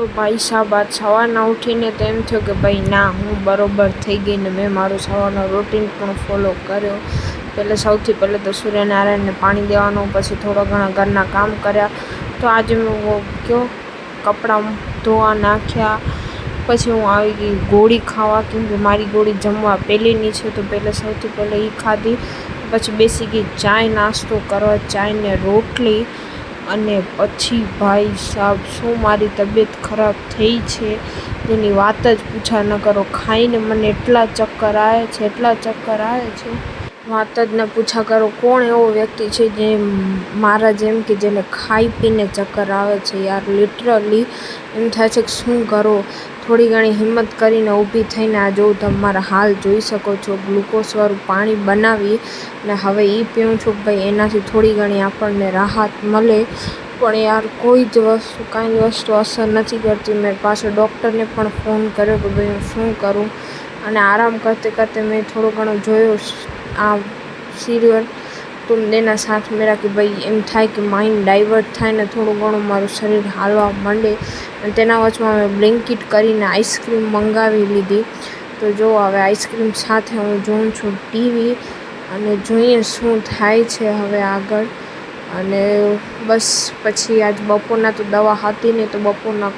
तो भाई साहब आज सवारना उठीने तो एम थयो कि भाई ना हूँ बरोबर थई गई ने मैं मारो सवारनो रूटीन पण फॉलो कर्यो। पहले सौथी पहले तो सूर्यनारायण ने पानी देवानुं, पछी थोड़ा घणा घरना काम कर्या। तो आज मैं वो क्यों कपड़ा धोवा नाख्या, पछी हूँ आई गई गोળી खावा, क्योंकि मारी गोળી जमवा पहेलीनी छे। तो पहले सौथी पहले ई खाधी, पछी बेसी गई चाय नास्तो करवा, चाय ने रोटली। अने पछी भाई साहब शू मारी तबीयत खराब थई छे जेनी वात ज पूछा न करो। खाईने मने एटला चक्कर आवे छे, एटला चक्कर आवे छे वात ज न पूछा करो। कोण एवो व्यक्ति छे जे मारा जेम के जेने खाई पीने चक्कर आवे छे यार। लिटरली एम थाय छे के शुं करो। थोड़ी घणी हिम्मत करीने ऊभी थईने आ जो तमारा हाल जोई सको छो। ग्लूकोज वाळुं पाणी बनावी ने हवे ई पीऊं छुं भाई, एनाथी थोड़ी घणी आपणने राहत मळे। पण यार कोई ज वस्तु कांई वस्तु असर नथी करती। मैं पाछो डॉक्टर ने पण फोन कर्यो के भाई हूँ शुं करूँ। अने आराम करते करते मैं थोड़ो घणो जोयो आ सीरियल तुम देना साथ मेरा, कि भाई एम थाय कि माइंड डाइवर्ट थाय ने थोड़ो घणो मारुं शरीर हालवा मंडे। अने तेना वचमां मैं ब्लिंकिट करीने आइसक्रीम मंगावी लीधी। तो जो हवे आइसक्रीम साथे हूँ जोऊं छुं टीवी, अने जोईए शुं थाय छे हवे आगळ। अने बस पछी आज बपोરના तो दवा हती नहीं, तो बपोરના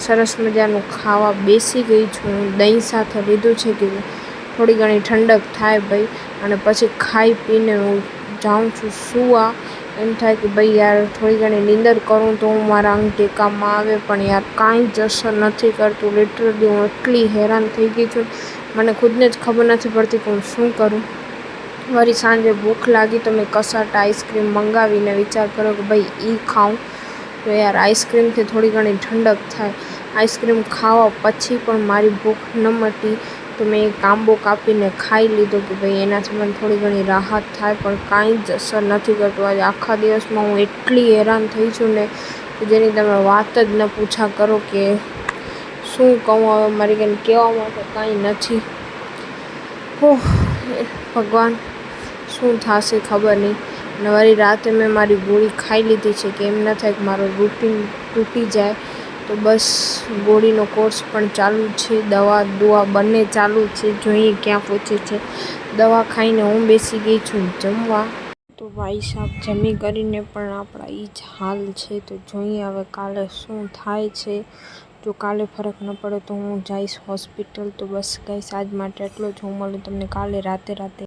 सरस मजानुं खावा बेसी गई छुं। दही साथे लीधुं छे कि थोड़ी घणी ठंडक थाय भाई। अने पछी खाई पीने हूँ जाऊँ छुं सुवा। एम थाय कि भाई यार थोड़ी घणी नींदर करूँ तो हूँ मारा अंग टेकामां आवे, पण यार कांई ज असर नथी करतुं। लिटरली हूँ एटली हैरान थई गई छुं, मने खुदने ज खबर नथी पड़ती कि हूँ शुं करूँ। वरी सांजे भूख लागी तो मैं कसाट आइसक्रीम मंगावीने विचार कर्यो कि भाई ई खाऊं। तो यार आइसक्रीम थी थोड़ी घणी ठंडक थाय। आइसक्रीम खावा पछी पण मारी भूख न मटी, तो मैं एक आंबो कापीने खाई लीधो कि भाई एनाथी मने थोड़ी घणी राहत थाय। पण कांई ज असर नथी करतुं। आज आखा दिवसमां हूँ एटली हैरान थई छुं ने कि जेनी तमे वात ज न पूछा करो के शुं कहूं। हवे मारी कने कहेवा माटे कांई नथी। भगवान शुं थाशे खबर नहीं। अने वरी राते मैं मारी गोળી खाई लीधी छे कि एम न थाय कि मारो रूटीन तूटी जाए। तो बस गोळीनो कोर्स पण चालू छे, दवा दुआ बंने चालू छे, जोईए क्यां पहोंचे छे। दवा खाईने हूँ बेसी गई छुं जमवा। तो भाई साहब जमी करीने पण आपणा ई ज हाल छे। तो जोईए हवे काले शुं थाय छे। जो काले फरक न पड़े तो हूँ जाईश होस्पिटल। तो बस गाइस आज माटे आटलो ज। हूँ मळुं तमने काले राते।